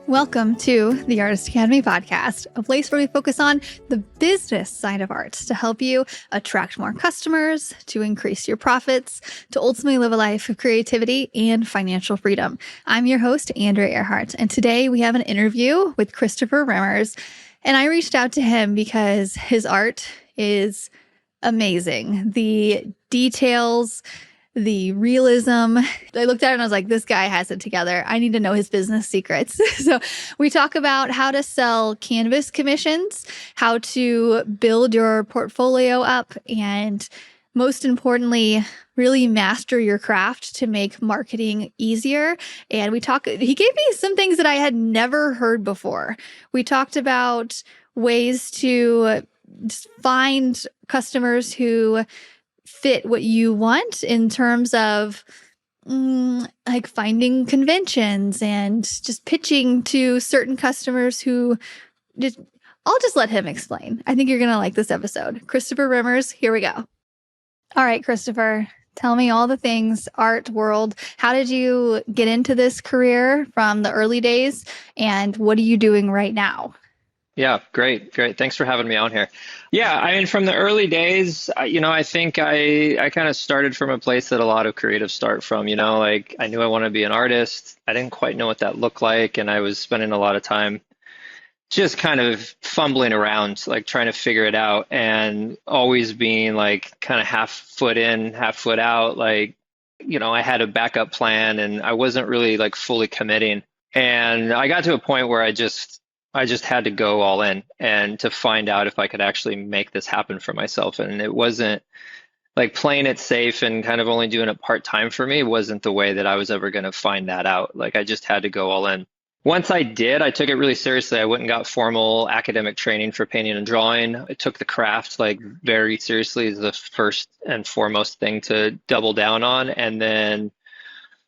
Welcome to the Artist Academy podcast, a place where we focus on the business side of art to help you attract more customers, to increase your profits, to ultimately live a life of creativity and financial freedom. I'm your host, Andrea Earhart, and today we have an interview with Christopher Remmers. And I reached out to him because his art is amazing. The details, the realism. I looked at it and I was like, this guy has it together. I need to know his business secrets. So we talk about how to sell canvas commissions, how to build your portfolio up, and most importantly, really master your craft to make marketing easier. And he gave me some things that I had never heard before. We talked about ways to just find customers who fit what you want in terms of like finding conventions and just pitching to certain customers who I'll just let him explain. I think you're going to like this episode. Christopher Remmers, here we go. All right, Christopher, tell me all the things, art world. How did you get into this career from the early days, and what are you doing right now? Yeah, great. Thanks for having me on here. Yeah, I mean, from the early days, I think I kind of started from a place that a lot of creatives start from, like I knew I wanted to be an artist. I didn't quite know what that looked like. And I was spending a lot of time just kind of fumbling around, like trying to figure it out and always being like kind of half foot in, half foot out. Like, I had a backup plan and I wasn't really like fully committing. And I got to a point where I just had to go all in and to find out if I could actually make this happen for myself. And it wasn't like playing it safe and kind of only doing it part-time for me wasn't the way that I was ever going to find that out. Like I just had to go all in. Once I did, I took it really seriously. I went and got formal academic training for painting and drawing. I took the craft like very seriously as the first and foremost thing to double down on. And then,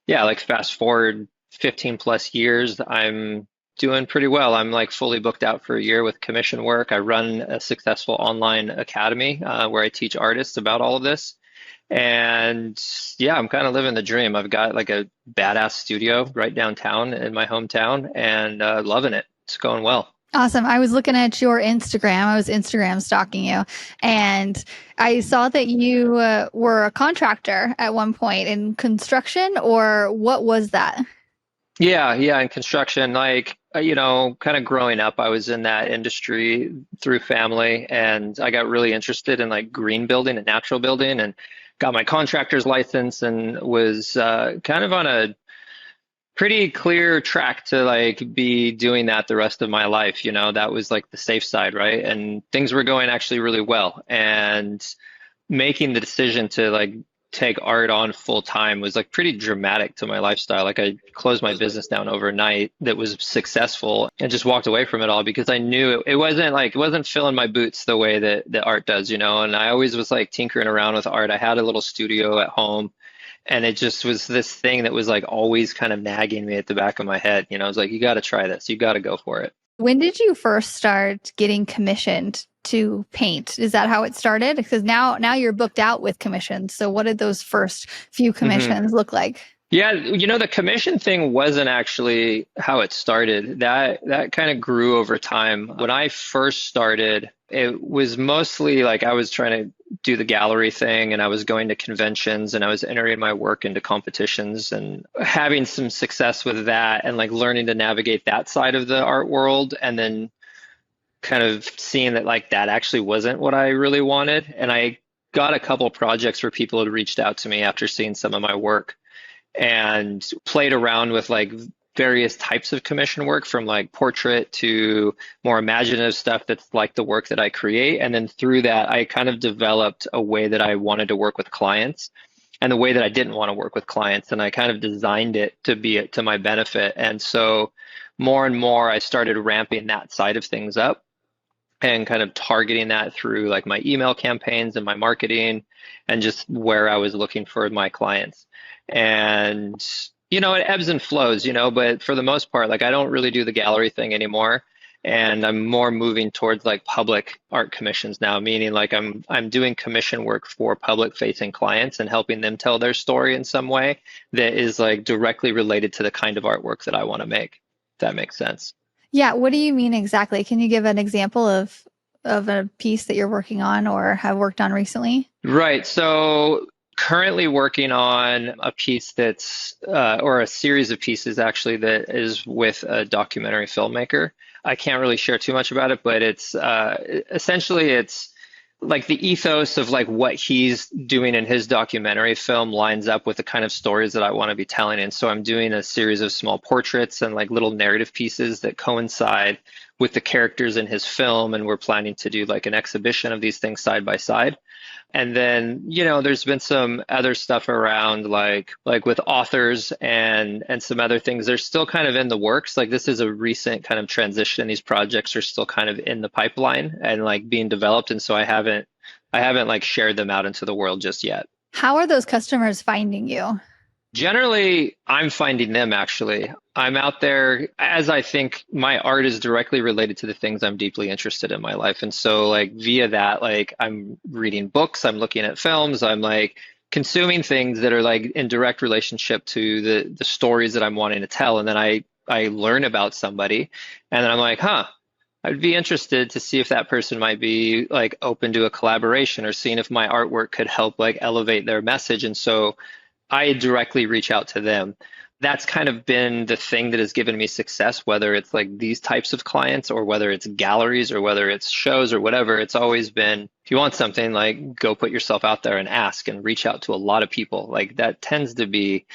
yeah, like fast forward 15 plus years, I'm doing pretty well. I'm like fully booked out for a year with commission work. I run a successful online academy where I teach artists about all of this. And yeah, I'm kind of living the dream. I've got like a badass studio right downtown in my hometown and loving it. It's going well. Awesome. I was looking at your Instagram. I was Instagram stalking you, and I saw that you were a contractor at one point in construction, or what was that? Yeah, in construction, like, kind of growing up, I was in that industry through family, and I got really interested in like green building and natural building and got my contractor's license and was kind of on a pretty clear track to like be doing that the rest of my life. That was like the safe side, right? And things were going actually really well. And making the decision to like take art on full time was like pretty dramatic to my lifestyle. Like I closed my business down overnight that was successful and just walked away from it all because I knew it wasn't filling my boots the way that art does, and I always was like tinkering around with art. I had a little studio at home and it just was this thing that was like always kind of nagging me at the back of my head. I was like, you got to try this. You got to go for it. When did you first start getting commissioned to paint? Is that how it started? Because now you're booked out with commissions. So what did those first few commissions look like? Yeah, the commission thing wasn't actually how it started. That kind of grew over time. When I first started, it was mostly like I was trying to do the gallery thing and I was going to conventions and I was entering my work into competitions and having some success with that and like learning to navigate that side of the art world, and then kind of seeing that like that actually wasn't what I really wanted. And I got a couple projects where people had reached out to me after seeing some of my work and played around with like various types of commission work, from like portrait to more imaginative stuff that's like the work that I create. And then through that, I kind of developed a way that I wanted to work with clients and the way that I didn't want to work with clients. And I kind of designed it to be to my benefit. And so more and more, I started ramping that side of things up and kind of targeting that through like my email campaigns and my marketing and just where I was looking for my clients. And, it ebbs and flows, but for the most part, like I don't really do the gallery thing anymore. And I'm more moving towards like public art commissions now, meaning like I'm doing commission work for public facing clients and helping them tell their story in some way that is like directly related to the kind of artwork that I want to make. if that makes sense. Yeah. What do you mean exactly? Can you give an example of a piece that you're working on or have worked on recently? Right. So currently working on a piece or a series of pieces actually, that is with a documentary filmmaker. I can't really share too much about it, but it's essentially it's like the ethos of like what he's doing in his documentary film lines up with the kind of stories that I want to be telling. And so I'm doing a series of small portraits and like little narrative pieces that coincide with the characters in his film. And we're planning to do like an exhibition of these things side by side. And then, there's been some other stuff around like with authors and some other things. They're still kind of in the works. Like this is a recent kind of transition. These projects are still kind of in the pipeline and like being developed. And so I haven't like shared them out into the world just yet. How are those customers finding you? Generally, I'm finding them actually. I'm out there as I think my art is directly related to the things I'm deeply interested in my life. And so like via that, like I'm reading books, I'm looking at films, I'm like consuming things that are like in direct relationship to the stories that I'm wanting to tell. And then I learn about somebody and then I'm like, I'd be interested to see if that person might be like open to a collaboration or seeing if my artwork could help like elevate their message. And so I directly reach out to them. That's kind of been the thing that has given me success, whether it's like these types of clients or whether it's galleries or whether it's shows or whatever. It's always been, if you want something, like go put yourself out there and ask and reach out to a lot of people. Like that tends to be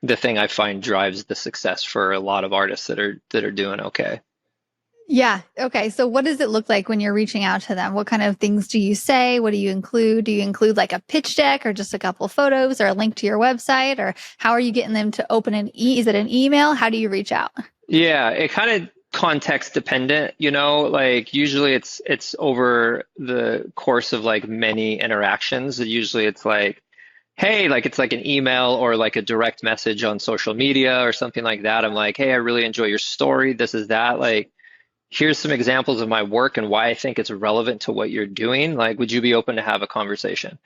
the thing I find drives the success for a lot of artists that are doing okay. Yeah. Okay. So what does it look like when you're reaching out to them? What kind of things do you say? What do you include? Do you include like a pitch deck or just a couple photos or a link to your website? Or how are you getting them to open is it an email? How do you reach out? Yeah, it kind of context dependent, like usually it's over the course of like many interactions. Usually it's like, hey, like it's like an email or like a direct message on social media or something like that. I'm like, hey, I really enjoy your story. This is that. Like, here's some examples of my work and why I think it's relevant to what you're doing. Like, would you be open to have a conversation?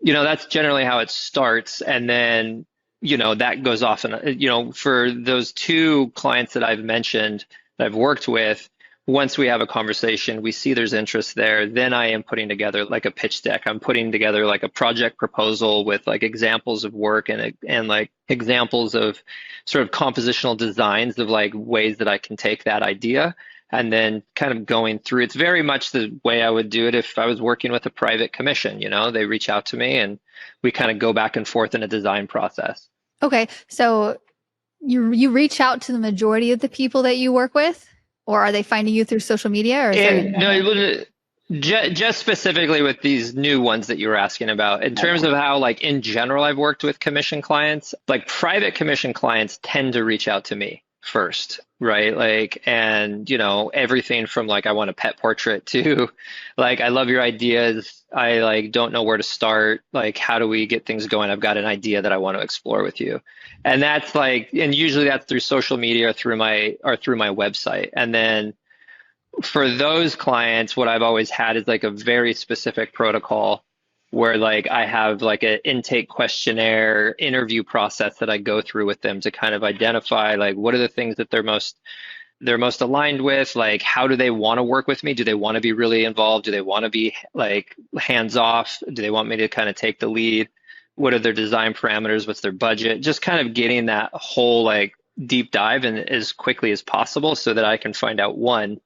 That's generally how it starts. And then, that goes off. And, for those two clients that I've mentioned that I've worked with, once we have a conversation, we see there's interest there, then I am putting together like a pitch deck. I'm putting together like a project proposal with like examples of work and like examples of sort of compositional designs of like ways that I can take that idea and then kind of going through. It's very much the way I would do it if I was working with a private commission. They reach out to me and we kind of go back and forth in a design process. Okay. So you reach out to the majority of the people that you work with, or are they finding you through social media? Or just specifically with these new ones that you were asking about, in terms of how like in general I've worked with commission clients, like private commission clients tend to reach out to me first, right? Like, and everything from like I want a pet portrait to like I love your ideas, I like don't know where to start, like how do we get things going, I've got an idea that I want to explore with you. And that's like, and usually that's through social media or through my website. And then for those clients, what I've always had is like a very specific protocol where like I have like an intake questionnaire interview process that I go through with them to kind of identify like what are the things that they're most aligned with, like how do they want to work with me? Do they want to be really involved? Do they want to be like hands off? Do they want me to kind of take the lead? What are their design parameters? What's their budget? Just kind of getting that whole like deep dive in as quickly as possible so that I can find out, one,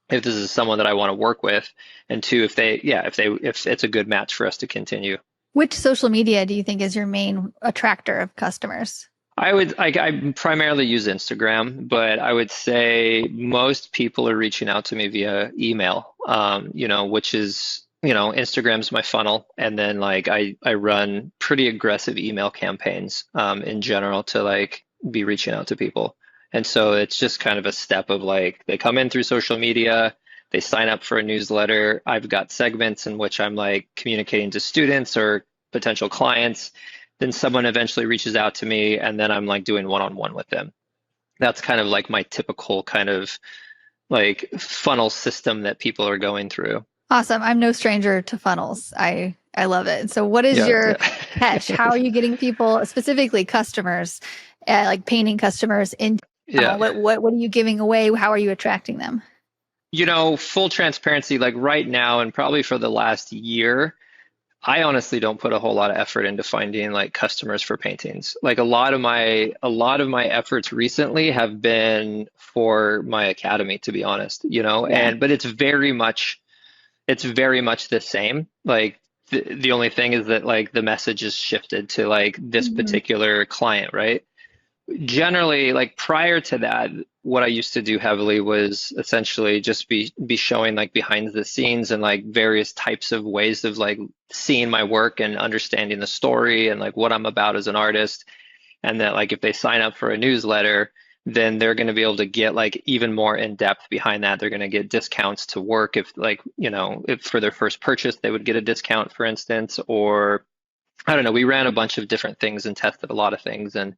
if this is someone that I want to work with, and two, if it's a good match for us to continue. Which social media do you think is your main attractor of customers? I primarily use Instagram, but I would say most people are reaching out to me via email, which is, Instagram's my funnel. And then like I run pretty aggressive email campaigns in general to like be reaching out to people. And so it's just kind of a step of like, they come in through social media, they sign up for a newsletter. I've got segments in which I'm like communicating to students or potential clients. Then someone eventually reaches out to me and then I'm like doing one-on-one with them. That's kind of like my typical kind of like funnel system that people are going through. Awesome. I'm no stranger to funnels. I love it. So what is your catch? How are you getting people, specifically customers, like painting customers, into Yeah. What are you giving away? How are you attracting them? Full transparency, like right now and probably for the last year, I honestly don't put a whole lot of effort into finding like customers for paintings. Like a lot of my efforts recently have been for my academy, to be honest, Yeah. but it's very much the same. Like the only thing is that like the message is shifted to like this Hmm. particular client, right? Generally, like prior to that, what I used to do heavily was essentially just be showing like behind the scenes and like various types of ways of like seeing my work and understanding the story and like what I'm about as an artist. And that like if they sign up for a newsletter, then they're going to be able to get like even more in depth behind that. They're going to get discounts to work if like, if for their first purchase they would get a discount, for instance, or I don't know, we ran a bunch of different things and tested a lot of things. And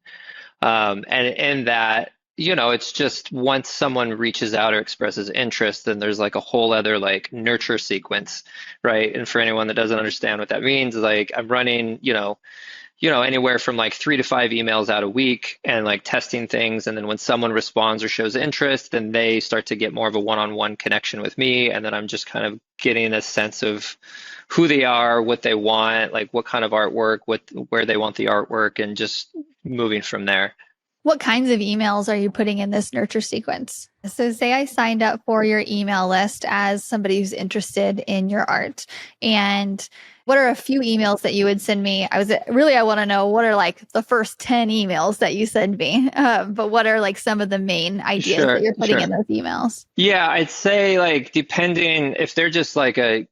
in that, it's just once someone reaches out or expresses interest, then there's like a whole other like nurture sequence, right? And for anyone that doesn't understand what that means, like I'm running, anywhere from like 3 to 5 emails out a week and like testing things. And then when someone responds or shows interest, then they start to get more of a one-on-one connection with me. And then I'm just kind of getting a sense of who they are, what they want, like what kind of artwork, where they want the artwork, and just moving from there. What kinds of emails are you putting in this nurture sequence? So, say I signed up for your email list as somebody who's interested in your art. And what are a few emails that you would send me? I want to know what are like the first 10 emails that you send me. But what are like some of the main ideas that Sure, you're putting in sure. those emails? Yeah, I'd say like depending if they're just like a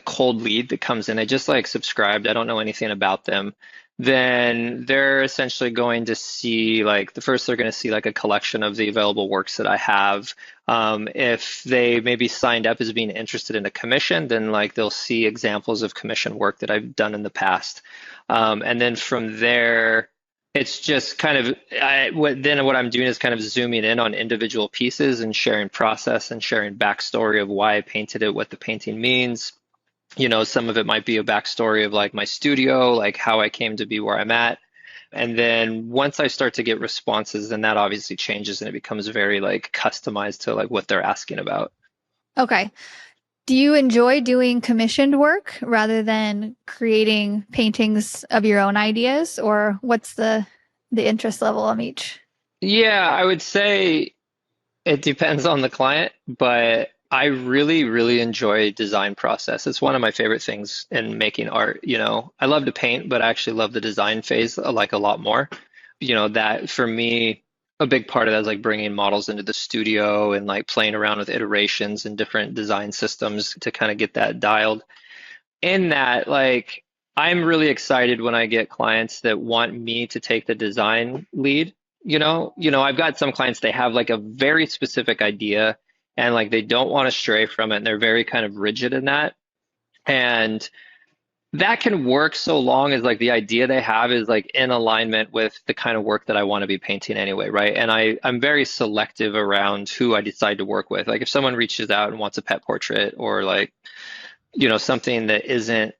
cold lead that comes in, they just like subscribed, I don't know anything about them, then they're essentially going to see like the first they're going to see like a collection of the available works that I have. If they maybe signed up as being interested in a commission, then like they'll see examples of commission work that I've done in the past. And then from there, it's just kind of what I'm doing is kind of zooming in on individual pieces and sharing process and sharing backstory of why I painted it, what the painting means. Some of it might be a backstory of like my studio, like how I came to be where I'm at. And then once I start to get responses, then that obviously changes and it becomes very like customized to like what they're asking about. Okay. Do you enjoy doing commissioned work rather than creating paintings of your own ideas, or what's the interest level on each? Yeah, I would say it depends on the client, but I really, really enjoy design process. It's one of my favorite things in making art. I love to paint, but I actually love the design phase like a lot more. That for me, a big part of that is like bringing models into the studio and like playing around with iterations and different design systems to kind of get that dialed. In that, like, I'm really excited when I get clients that want me to take the design lead. I've got some clients, they have like a very specific idea and like they don't want to stray from it and they're very kind of rigid in that. And that can work so long as like the idea they have is like in alignment with the kind of work that I want to be painting anyway, right? And I'm very selective around who I decide to work with. Like if someone reaches out and wants a pet portrait or like, something that isn't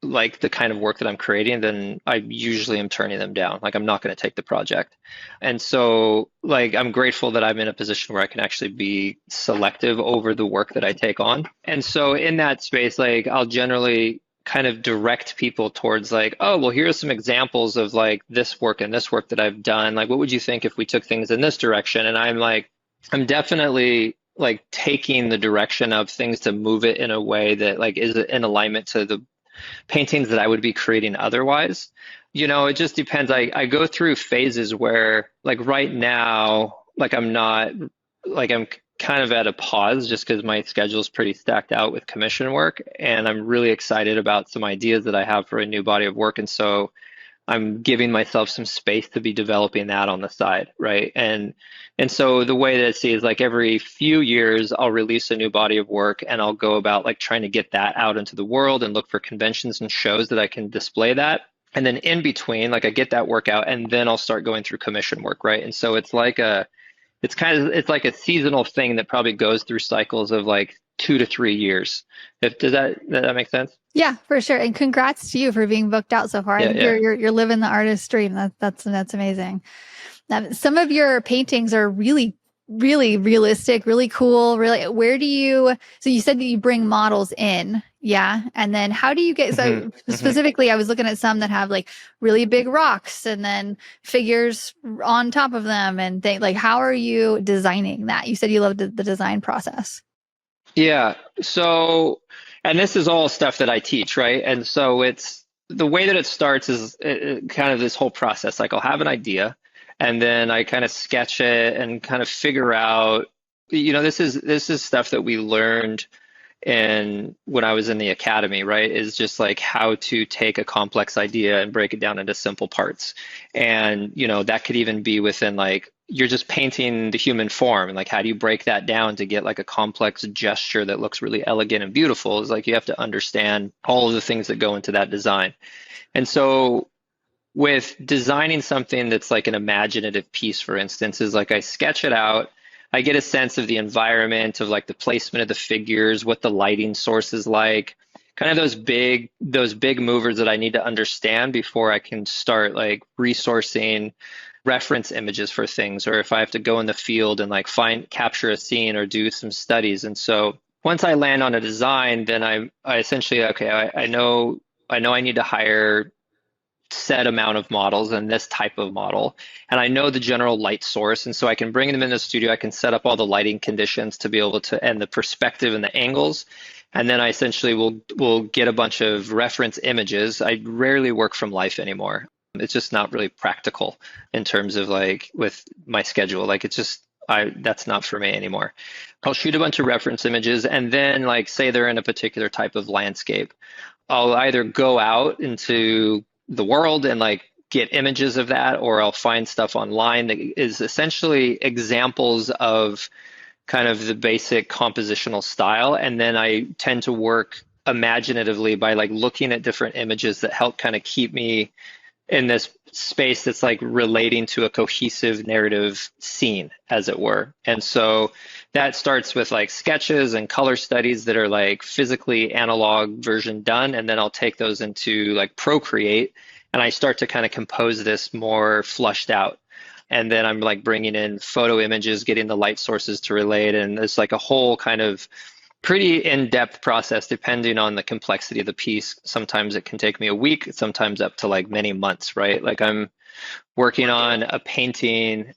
like the kind of work that I'm creating, then I usually am turning them down. Like I'm not going to take the project. And so like I'm grateful that I'm in a position where I can actually be selective over the work that I take on. And so in that space, like I'll generally kind of direct people towards like, oh, well, here are some examples of like this work and this work that I've done. Like, what would you think if we took things in this direction? And I'm like, I'm definitely like taking the direction of things to move it in a way that like is in alignment to the paintings that I would be creating otherwise. It just depends. I go through phases where, like right now, like I'm not, like I'm kind of at a pause just because my schedule is pretty stacked out with commission work. And I'm really excited about some ideas that I have for a new body of work. And so I'm giving myself some space to be developing that on the side, right? And so the way that I see is like every few years I'll release a new body of work and I'll go about like trying to get that out into the world and look for conventions and shows that I can display that. And then in between, like I get that work out and then I'll start going through commission work, right? And so it's like a seasonal thing that probably goes through cycles of like 2 to 3 years. If does that make sense? Yeah, for sure. And congrats to you for being booked out so far. I Yeah, think yeah. you're living the artist dream. That's amazing. Some of your paintings are really, really realistic, really cool. Really, where do you, so you said that you bring models in. Yeah. And then how do you get, Hmm. so Hmm. specifically, I was looking at some that have like really big rocks and then figures on top of them and things like, how are you designing that? You said you loved the design process. Yeah. So, and this is all stuff that I teach, right? And so it's the way that it starts is kind of this whole process. Like I'll have an idea and then I kind of sketch it and kind of figure out, this is stuff that we learned and when I was in the academy, right, is just like how to take a complex idea and break it down into simple parts. And, that could even be within like you're just painting the human form. And like, how do you break that down to get like a complex gesture that looks really elegant and beautiful? Is like you have to understand all of the things that go into that design. And so with designing something that's like an imaginative piece, for instance, is like I sketch it out. I get a sense of the environment, of like the placement of the figures, what the lighting source is like, kind of those big movers that I need to understand before I can start like resourcing reference images for things, or if I have to go in the field and like capture a scene or do some studies. And so once I land on a design, then I essentially, okay, I know I need to hire set amount of models and this type of model. And I know the general light source. And so I can bring them in the studio. I can set up all the lighting conditions to be able to, and the perspective and the angles. And then I essentially will get a bunch of reference images. I rarely work from life anymore. It's just not really practical in terms of like with my schedule. Like it's just, that's not for me anymore. I'll shoot a bunch of reference images and then like say they're in a particular type of landscape. I'll either go out into the world and like get images of that, or I'll find stuff online that is essentially examples of kind of the basic compositional style. And then I tend to work imaginatively by like looking at different images that help kind of keep me in this space that's like relating to a cohesive narrative scene, as it were. And so that starts with like sketches and color studies that are like physically analog version done. And then I'll take those into like Procreate and I start to kind of compose this more flushed out. And then I'm like bringing in photo images, getting the light sources to relate. And it's like a whole kind of pretty in-depth process depending on the complexity of the piece. Sometimes it can take me a week, sometimes up to like many months, right? Like I'm working on a painting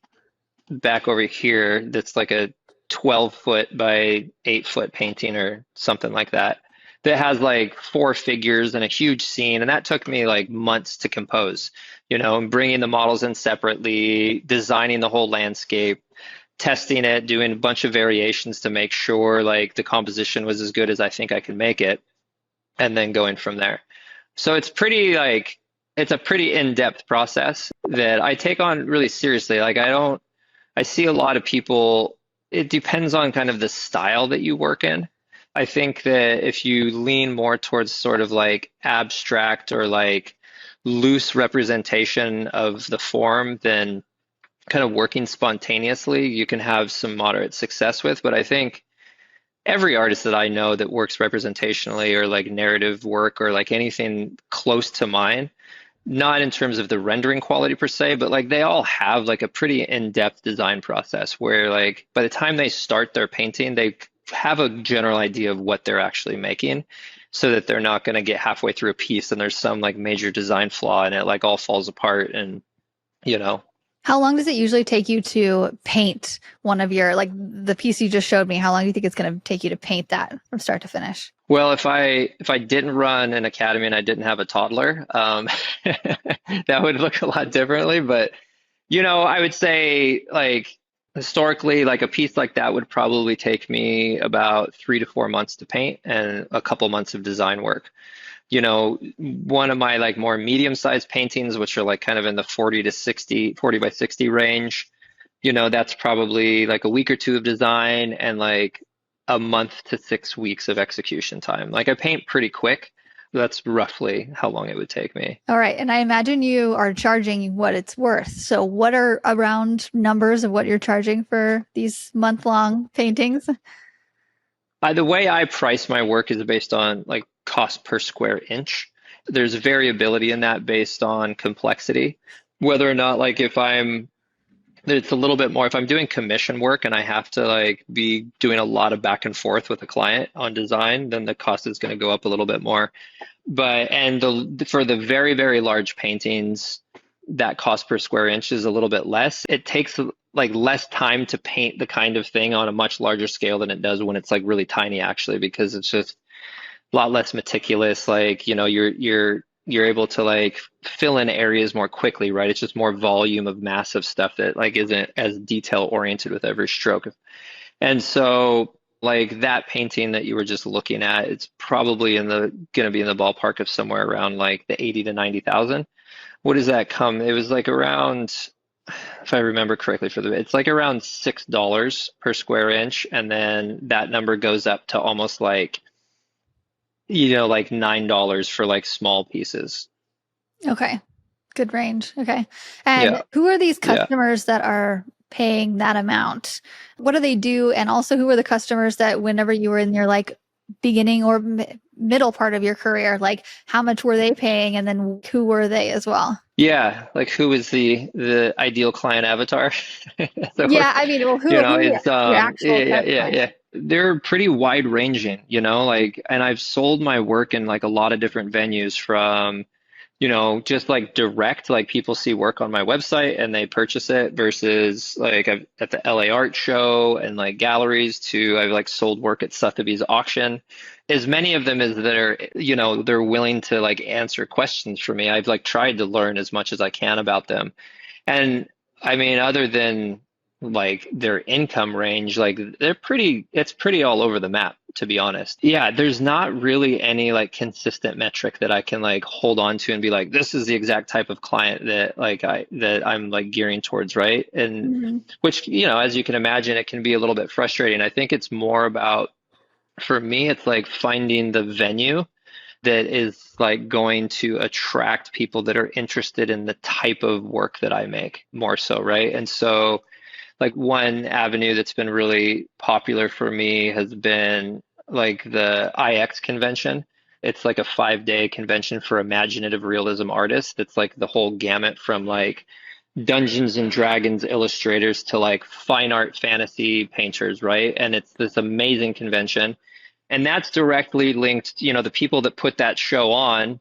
back over here that's like a 12-foot by 8-foot painting or something like that that has like four figures and a huge scene. And that took me like months to compose, and bringing the models in separately, designing the whole landscape, testing it, doing a bunch of variations to make sure like the composition was as good as I think I could make it, and then going from there. So it's a pretty in-depth process that I take on really seriously. Like I see a lot of people, it depends on kind of the style that you work in. I think that if you lean more towards sort of like abstract or like loose representation of the form, then kind of working spontaneously, you can have some moderate success with. But I think every artist that I know that works representationally or like narrative work or like anything close to mine, not in terms of the rendering quality per se, but like they all have like a pretty in-depth design process where like by the time they start their painting, they have a general idea of what they're actually making so that they're not going to get halfway through a piece and there's some like major design flaw and it like all falls apart and you know How long does it usually take you to paint one of your, like the piece you just showed me? How long do you think it's going to take you to paint that from start to finish? Well, if I didn't run an academy and I didn't have a toddler, that would look a lot differently. But I would say like historically, like a piece like that would probably take me about 3 to 4 months to paint and a couple months of design work. One of my like more medium-sized paintings, which are like kind of in the 40 by 60 range, that's probably like a week or two of design and like a month to 6 weeks of execution time. Like I paint pretty quick. That's roughly how long it would take me. All right. And I imagine you are charging what it's worth. So, what are around numbers of what you're charging for these month-long paintings? The way I price my work is based on like cost per square inch. There's variability in that based on complexity. Whether or not like if I'm It's a little bit more if I'm doing commission work and I have to like be doing a lot of back and forth with a client on design, then the cost is going to go up a little bit more. But and for the very, very large paintings, that cost per square inch is a little bit less. It takes like less time to paint the kind of thing on a much larger scale than it does when it's like really tiny actually, because it's just a lot less meticulous. Like, you're able to like fill in areas more quickly, right? It's just more volume of massive stuff that like isn't as detail oriented with every stroke. And so like that painting that you were just looking at, it's probably gonna be in the ballpark of somewhere around like the 80 to 90,000. What does that come? It was like around, if I remember correctly it's like around $6 per square inch, and then that number goes up to almost like like $9 for like small pieces. Okay. Good range. Okay. And Yeah, who are these yeah. customers that are paying that amount? What do they do? And also, who are the customers that whenever you were in your like beginning or middle part of your career, like how much were they paying? And then who were they as well? Yeah, like who is the ideal client avatar? So Yeah. I mean, well, who are it's your actual customers? yeah. They're pretty wide ranging, like, and I've sold my work in like a lot of different venues from just like direct, like people see work on my website and they purchase it versus like I've at the LA Art Show and like galleries to I've like sold work at Sotheby's auction. As many of them as that are, they're willing to like answer questions for me. I've like tried to learn as much as I can about them. And I mean, other than like their income range, like it's pretty all over the map, to be honest. Yeah, there's not really any like consistent metric that I can like hold on to and be like, this is the exact type of client that I'm like gearing towards, right? And Mhm. which, as you can imagine, it can be a little bit frustrating. I think it's more about, for me, it's like finding the venue that is like going to attract people that are interested in the type of work that I make more so, right? And so like one avenue that's been really popular for me has been like the IX convention. It's like a 5-day convention for imaginative realism artists. That's like the whole gamut from like Dungeons and Dragons illustrators to like fine art fantasy painters, right? And it's this amazing convention. And that's directly linked, the people that put that show on,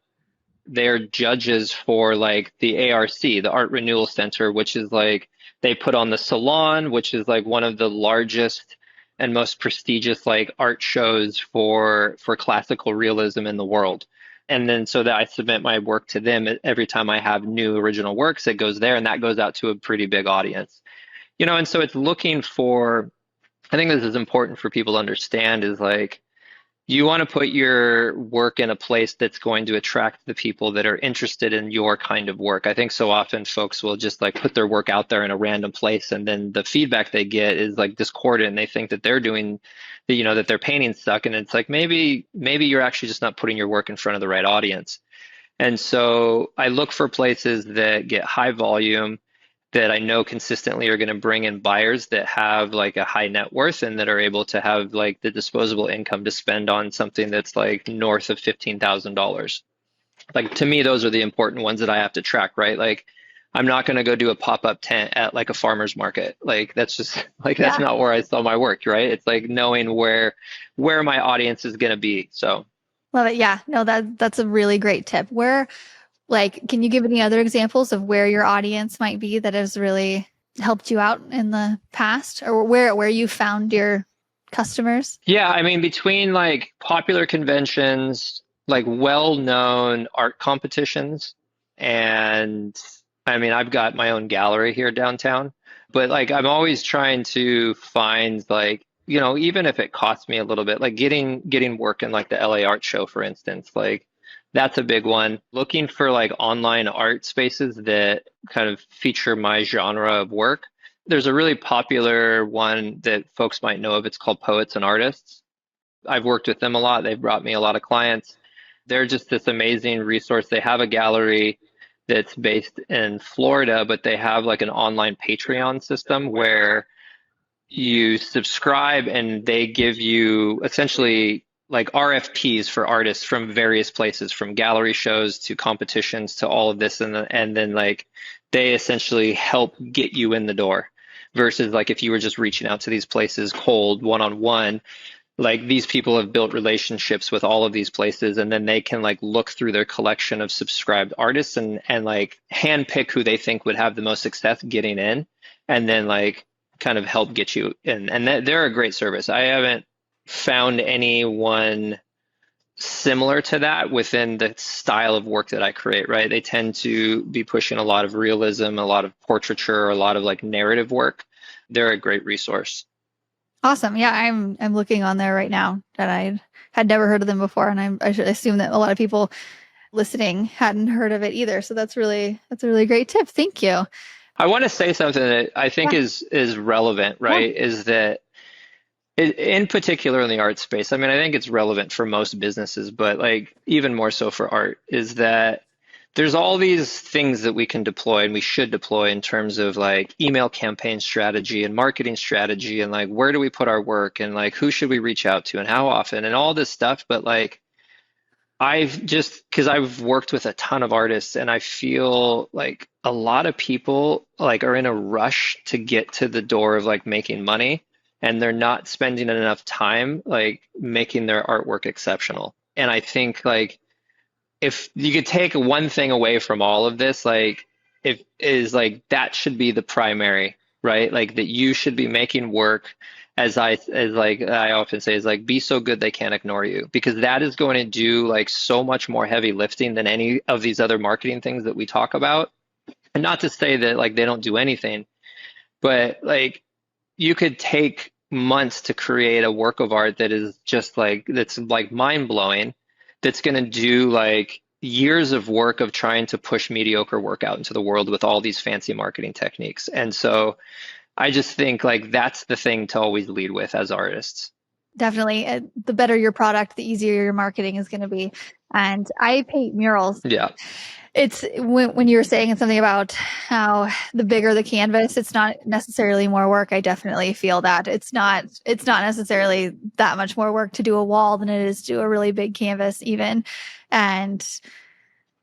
they're judges for like the ARC, the Art Renewal Center, which is like they put on the Salon, which is like one of the largest and most prestigious like art shows for classical realism in the world. And then so that I submit my work to them every time I have new original works, it goes there and that goes out to a pretty big audience. And so it's looking for, I think this is important for people to understand is like you want to put your work in a place that's going to attract the people that are interested in your kind of work. I think so often folks will just like put their work out there in a random place and then the feedback they get is like discordant and they think that they're doing that their paintings suck. And it's like maybe you're actually just not putting your work in front of the right audience. And so I look for places that get high volume that I know consistently are going to bring in buyers that have like a high net worth and that are able to have like the disposable income to spend on something that's like north of $15,000. Like to me, those are the important ones that I have to track, right? Like I'm not going to go do a pop-up tent at like a farmer's market. Like that's just like that's Yeah. not where I sell my work, right? It's like knowing where my audience is going to be. So Love it. Yeah. No, that's a really great tip. Can you give any other examples of where your audience might be that has really helped you out in the past, or where you found your customers? yeah, I mean, between like popular conventions, like well-known art competitions, and I mean, I've got my own gallery here downtown, but like I'm always trying to find like, even if it costs me a little bit, like getting work in like the LA Art Show, for instance, like that's a big one. Looking for like online art spaces that kind of feature my genre of work. There's a really popular one that folks might know of. It's called Poets and Artists. I've worked with them a lot. They've brought me a lot of clients. They're just this amazing resource. They have a gallery that's based in Florida, but they have like an online Patreon system where you subscribe and they give you essentially like RFPs for artists from various places, from gallery shows to competitions to all of this, and then like they essentially help get you in the door versus like if you were just reaching out to these places cold one-on-one. Like these people have built relationships with all of these places, and then they can like look through their collection of subscribed artists and like handpick who they think would have the most success getting in, and then like kind of help get you in. And they're a great service. I haven't found anyone similar to that within the style of work that I create, right? They tend to be pushing a lot of realism, a lot of portraiture, a lot of like narrative work. They're a great resource. Awesome. Yeah, I'm looking on there right now, and I had never heard of them before, and I should assume that a lot of people listening hadn't heard of it either. So that's a really great tip. Thank you. I want to say something that I think Yeah. is relevant, Yeah. right? Is that in particular in the art space, I mean, I think it's relevant for most businesses, but like even more so for art, is that there's all these things that we can deploy and we should deploy in terms of like email campaign strategy and marketing strategy and like where do we put our work and like who should we reach out to and how often and all this stuff. But like I've just because I've worked with a ton of artists and I feel like a lot of people like are in a rush to get to the door of like making money and they're not spending enough time like making their artwork exceptional. And I think like if you could take one thing away from all of this, like if is like that should be the primary, right? Like that you should be making work as like I often say is like be so good they can't ignore you because that is going to do like so much more heavy lifting than any of these other marketing things that we talk about. And not to say that like they don't do anything, but like you could take months to create a work of art that is just like that's like mind blowing, that's going to do like years of work of trying to push mediocre work out into the world with all these fancy marketing techniques. And so I just think like that's the thing to always lead with as artists. Definitely. The better your product, the easier your marketing is going to be. And I paint murals. Yeah. It's when you were saying something about how the bigger the canvas, it's not necessarily more work. I definitely feel that it's not necessarily that much more work to do a wall than it is to do a really big canvas even. And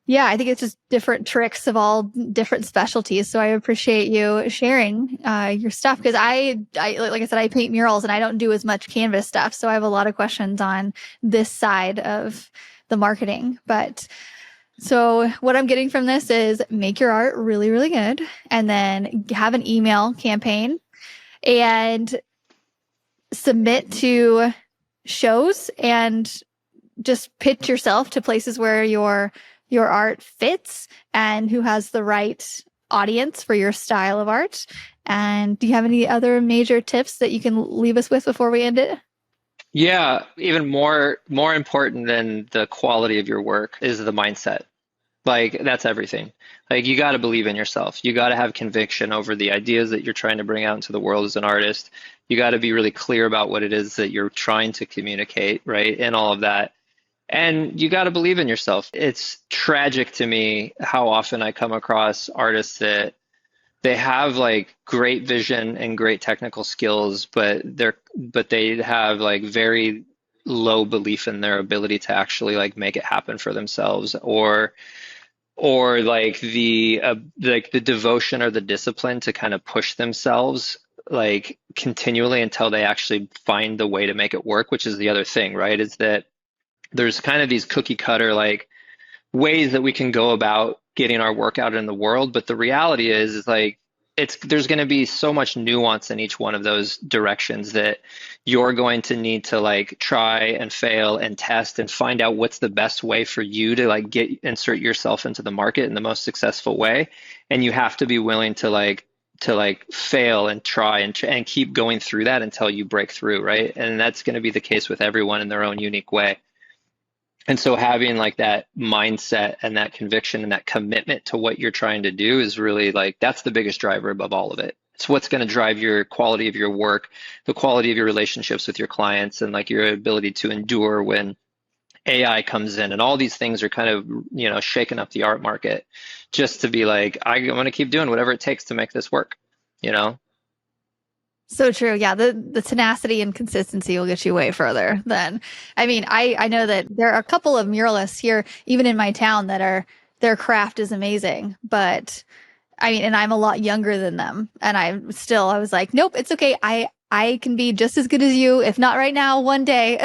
yeah, I think it's just different tricks of all different specialties. So I appreciate you sharing your stuff because I, like I said, I paint murals and I don't do as much canvas stuff. So I have a lot of questions on this side of the marketing. But so what I'm getting from this is make your art really, really good and then have an email campaign and submit to shows and just pitch yourself to places where your art fits and who has the right audience for your style of art. And do you have any other major tips that you can leave us with before we end it? Yeah, even more important than the quality of your work is the mindset. Like that's everything. Like you got to believe in yourself. You got to have conviction over the ideas that you're trying to bring out into the world as an artist. You got to be really clear about what it is that you're trying to communicate, right? And all of that. And you got to believe in yourself. It's tragic to me how often I come across artists that they have like great vision and great technical skills, but they have like very low belief in their ability to actually like make it happen for themselves or like the devotion or the discipline to kind of push themselves like continually until they actually find the way to make it work, which is the other thing, right? Is that there's kind of these cookie cutter like ways that we can go about getting our work out in the world, but the reality is like it's there's going to be so much nuance in each one of those directions that you're going to need to like try and fail and test and find out what's the best way for you to like get insert yourself into the market in the most successful way. And you have to be willing to like fail and try and keep going through that until you break through, right? And that's going to be the case with everyone in their own unique way. And so having like that mindset and that conviction and that commitment to what you're trying to do is really like that's the biggest driver above all of it. It's what's going to drive your quality of your work, the quality of your relationships with your clients, and like your ability to endure when AI comes in and all these things are kind of, shaking up the art market just to be like, I'm going to keep doing whatever it takes to make this work, you know? So true. Yeah. The tenacity and consistency will get you way further than, I mean, I know that there are a couple of muralists here, even in my town, that are, their craft is amazing, but I mean, and I'm a lot younger than them. And I was like, nope, it's okay. I can be just as good as you, if not right now, one day.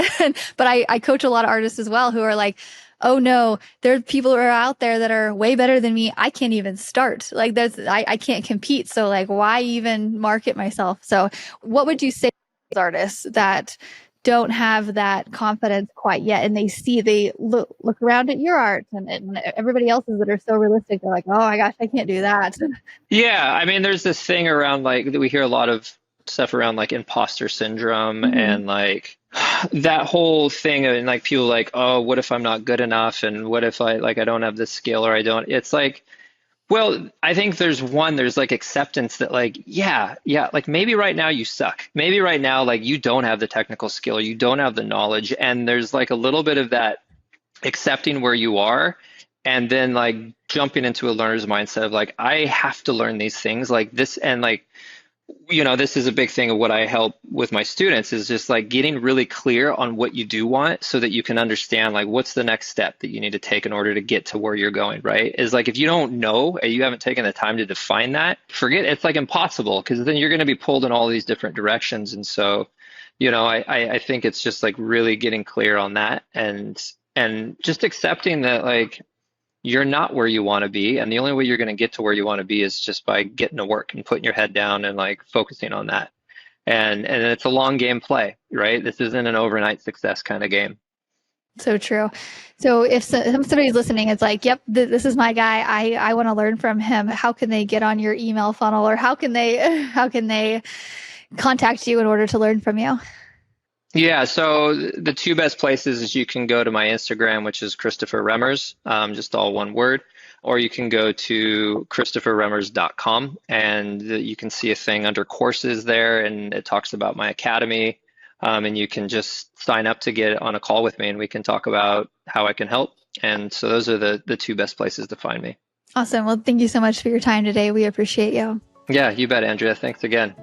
But I coach a lot of artists as well who are like, oh no, there are people who are out there that are way better than me. I can't even start. Like I can't compete. So like, why even market myself? So what would you say to those artists that don't have that confidence quite yet, and they look around at your art and everybody else's that are so realistic? They're like, oh my gosh, I can't do that. Yeah, I mean, there's this thing around like we hear a lot of stuff around like imposter syndrome Mm-hmm. and like that whole thing and like people like, oh, what if I'm not good enough? And what if I don't have this skill or I don't? It's like, well, I think there's like acceptance that like, yeah, like maybe right now you suck. Maybe right now like you don't have the technical skill, you don't have the knowledge, and there's like a little bit of that accepting where you are and then like jumping into a learner's mindset of like I have to learn these things like this and like this is a big thing of what I help with my students is just like getting really clear on what you do want so that you can understand like what's the next step that you need to take in order to get to where you're going, right? Is like if you don't know and you haven't taken the time to define that, forget it's like impossible because then you're going to be pulled in all these different directions. And so, I think it's just like really getting clear on that and just accepting that like you're not where you want to be. And the only way you're going to get to where you want to be is just by getting to work and putting your head down and like focusing on that. And it's a long game play, right? This isn't an overnight success kind of game. So true. So if somebody's listening, it's like, yep, this is my guy. I want to learn from him. How can they get on your email funnel, or how can they contact you in order to learn from you? Yeah, so the two best places is you can go to my Instagram, which is Christopher Remmers, just all one word, or you can go to christopherremmers.com and you can see a thing under courses there and it talks about my academy. And you can just sign up to get on a call with me and we can talk about how I can help. And so those are the two best places to find me. Awesome. Well, thank you so much for your time today. We appreciate you. Yeah, you bet, Andrea. Thanks again.